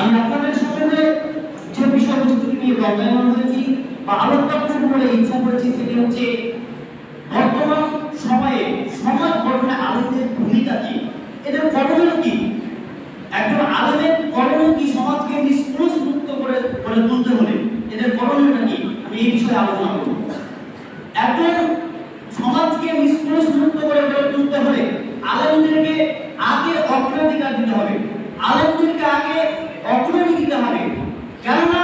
আমি আপনাদের সামনে যে বিষয়বস্তু নিয়ে বর্ণনা করেছি বা আলোচনা করে ইচ্ছা করেছি সেটি হচ্ছে বর্তমান সময়ে সমাজ গঠনে আলেমদের ভূমিকা কি, এদের করণীয় কি, একজন আলেমের করণীয় কি, সমাজকে নিষ্কলুষ মুক্ত করে তুলতে হলে এদের করণীয়টা কি, আমি এই বিষয়ে আলোচনা করব। একজন সমাজকে নিষ্কলুষ মুক্ত করে তুলতে হলে আলেমদেরকে আগে অগ্রাধিকার দিতে হবে, আলেমদেরকে আগে অগ্রণী দিতে হবে। কেননা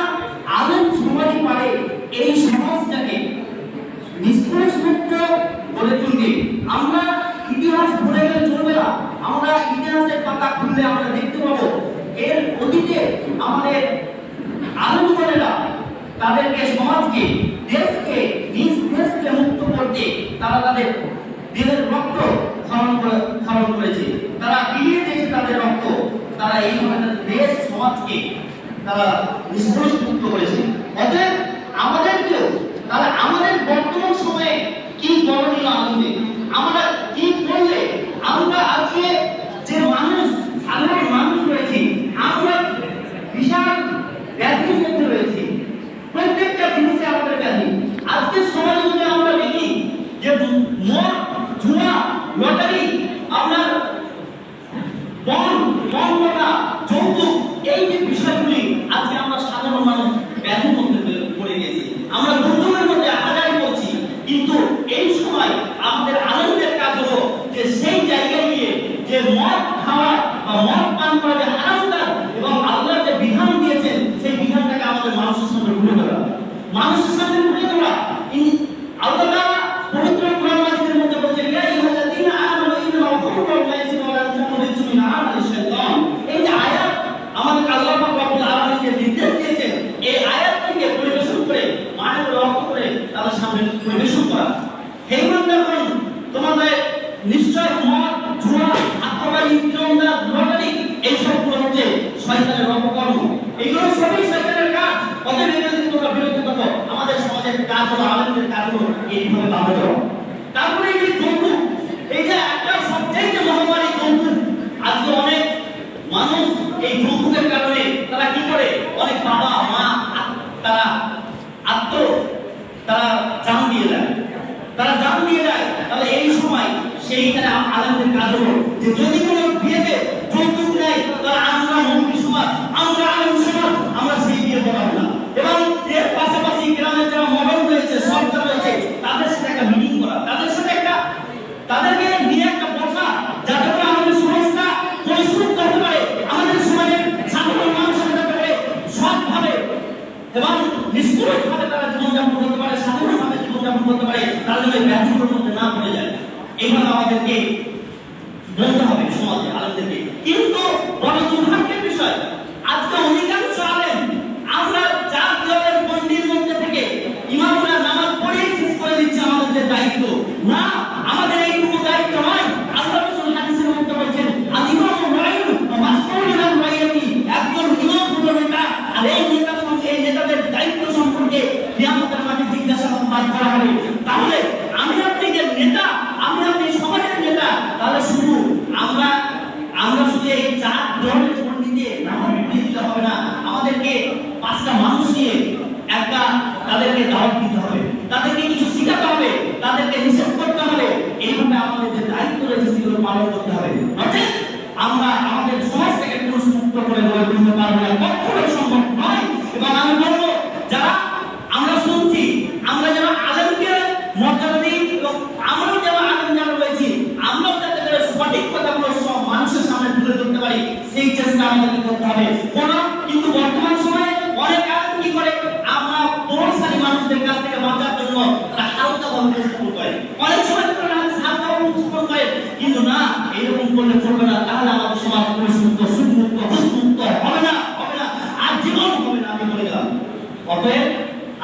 আলেম সমাজই পারে এই সমাজটাকে নিষ্কলুষ মুক্ত করে তুলতে। আমরা ইতিহাস ভুলে গেলে চলবে না, আমরা ইতিহাসের পাতা খুললে আমরা দেখতে পাবো এর অতীতে আমাদের আলেমগণেরা তাদেরকে সমাজকে দেশকে নিজ দেশকে মুক্ত করতে তারা তাদের দেহের রক্ত খরণ করেছে, তারা বিলিয়ে দিয়েছে তাদের রক্ত, তারা এই ধরনের দেশ সমাজকে তারা নিষ্কলুষ মুক্ত করেছে। অতএব আমাদেরকেও তাহলে আমাদের বর্তমান সময়ে কি করণীয়, আলেমদের আমরা কি করলে আমরা আজকে যে মানুষ সাধারণ মানুষ রয়েছে আমরা বিশাল ব্যাধির মধ্যে রয়েছি, প্রত্যেকটা জিনিসে আমাদের ব্যাধি। আজকে সমাজে যদি আমরা দেখি যে মদ, জুয়া, লটারি, আপনার বনপটা, যৌতুক, এই যে বিষয়গুলি আজকে আমরা সাধারণ মানুষ ব্যাধির মধ্যে পড়ে গেছি। আমরা যৌতুকের মধ্যে হাজারি করছি, কিন্তু এই সময় আমাদের আনন্দের কাজ হলো যে সেই জায়গায় গিয়ে যে মদ খাওয়া বা মদ পান করা যে হারাম কাজ এবং আল্লাহ যে বিধান দিয়েছেন সেই বিধানটাকে আমাদের মানুষের সামনে তুলে ধরা, মানুষের সামনে তুলে ধরা। আল্লাহ তাআলা পবিত্র কোরআন মাজিদের মধ্যে বলেছেন ইয়া আইয়ুহাল্লাযীনা আমানু ইন্নামা খামরু ওয়াল মাইসিরু ওয়াল আনসাবু রিজসুম মিন আমালিশ শাইতান। এই যে আয়াত আমাদের আল্লাহ পাক রব্বুল আলামিন যে নির্দেশ দিয়েছেন, এই আয়াতটিকে পরিবেশন করে মানের রক্ত করে তাদের সামনে পরিবেশন করা। হে ইমানদারগণ, তোমাদের নিশ্চয় মদ, জুয়া, আত্মবাদী, চন্দা, লটারি এই সবগুলো হচ্ছে শয়তানের অপকর্ম, এইগুলো সবই শয়তানের কাজ। ওদের বিরুদ্ধে তোমরা বিরত থাকো। আমাদের সমাজের কাজ হলো, আলেমদের কাজ হলো এইভাবে বাধা দেওয়া। তারপরে এই যে যৌতুক, এই যে একটা সবচেয়ে মহামারী যৌতুক। আজকে অনেক মানুষ এই যৌতুকের কারণে তারা কি করে, অনেক বাবা মা তারা জান দিয়ে দেয়, তারা জান দিয়ে দেয়। তাহলে এই সময় সেইখানে আলেমদের কাজ হলো যে যদি কোনো বিয়েতে যৌতুক নেয় তাহলে আমরা মন্ত্রী সমাজ, আমরা আলেম সমাজ, আমরা সেই বিয়ে করাবো না। এবং এর পাশাপাশি গ্রামের যারা মডেল রয়েছে, সরকার রয়েছে, তাদের সাথে একটা মিটিং করা, তাদের সাথে তাদেরকে নিয়ে একটা বসা, যাতে করে আমাদের সমাজটা পরিশুদ্ধ হতে পারে, আমাদের সমাজের সাধারণ মানুষের যাতে করে সৎভাবে এবং নিষ্কলুষভাবে তারা জীবনযাপন করতে পারে, সাধারণভাবে জীবনযাপন করতে পারে, তারা যেন ব্যাধিগুলোর মধ্যে না পড়ে যায়। এইভাবে আমাদেরকে বলতে হবে সমাজে আলেমদেরকে। কিন্তু বড় দুর্ভাগ্যের বিষয়, আজকে অধিকাংশ আলেম আমরা চার দেওয়ালের গণ্ডির মধ্যে থেকে ইমামরা নামাজ পড়ে শেষ করে দিচ্ছে আমাদের যে দায়িত্ব। না, আমাদের এইটুকু দায়িত্ব নয়। আল্লাহ রাসূল হাদিসের মধ্যে বলেছেন আল ইমামু রাইয়ুন ওয়া মাসউলুন আন রাইয়াতি, একজন ইমাম হলো নেতা, আর এই নেতাদের দায়িত্ব সম্পর্কে কিয়ামতের মাঠে জিজ্ঞাসাবাদ করা হবে। তাহলে আমি আপনি যে নেতা, আমি আপনি সমাজের নেতা, তাহলে শুধু আমরা শুধু এই চার ধরনের পণ্ডিতে নামাজ পড়িয়ে দিতে হবে না, আমাদেরকে পাঁচটা মানুষ নিয়ে তাদেরকে দাওয়াত দিতে হবে, তাদেরকে কিছু শিখাতে হবে, তাদেরকে নিষেধ করতে হবে। এইভাবে আমাদের যে দায়িত্ব রয়েছে সেগুলো পালন করতে হবে। অর্থাৎ আমরা আমাদের সমাজটাকে পুরুষ মুক্ত করে গড়ে তুলতে পারবো না, কখনোই সম্ভব নয়। এবং আমি বলবো যারা আমরা শুনছি, আমরা যেন আলেমকে মর্যাদা দিই এবং আমরাও যেন আলেম যারা রয়েছি আমরাও যাতে করে সঠিক কথাগুলো সব মানুষের সামনে তুলে ধরতে পারি, সেই চেষ্টা আমাদেরকে করতে হবে। কিন্তু বর্তমান সময়ে অনেক আলেম কি করে, আমরা প্রভাবশালী মানুষদের কাছ থেকে বাঁচার জন্য তারা হালকা উপস্থাপন করে, অনেক সময় হালকা উপস্থাপন করে। কিন্তু না, এরকম করলে চলবে না, তাহলে আমাদের সমাজ পরিশুদ্ধ, সুদমুক্ত, ঘুষমুক্ত হবে না, আর জীবন হবে না। আমি বলে গেলাম। অতএব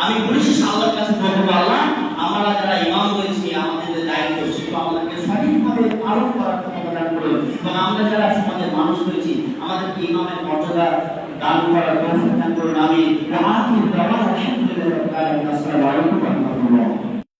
আমি পরিশেষে আল্লাহর কাছে বলবো, আল্লাহ আমরা যারা ইমাম রয়েছি আমাদের যে দায়িত্ব সেটা আমাদেরকে সঠিকভাবে পালন করার ক্ষমতা দান করুন, এবং আমরা যারা সমাজের মানুষ রয়েছি আমাদেরকে ইমামের মর্যাদা দান করার তৌফিক দান করুন। আমি আখির দাওয়াত আলহামদুলিল্লাহ রাব্বিল আলামিন। আসসালামু আলাইকুম।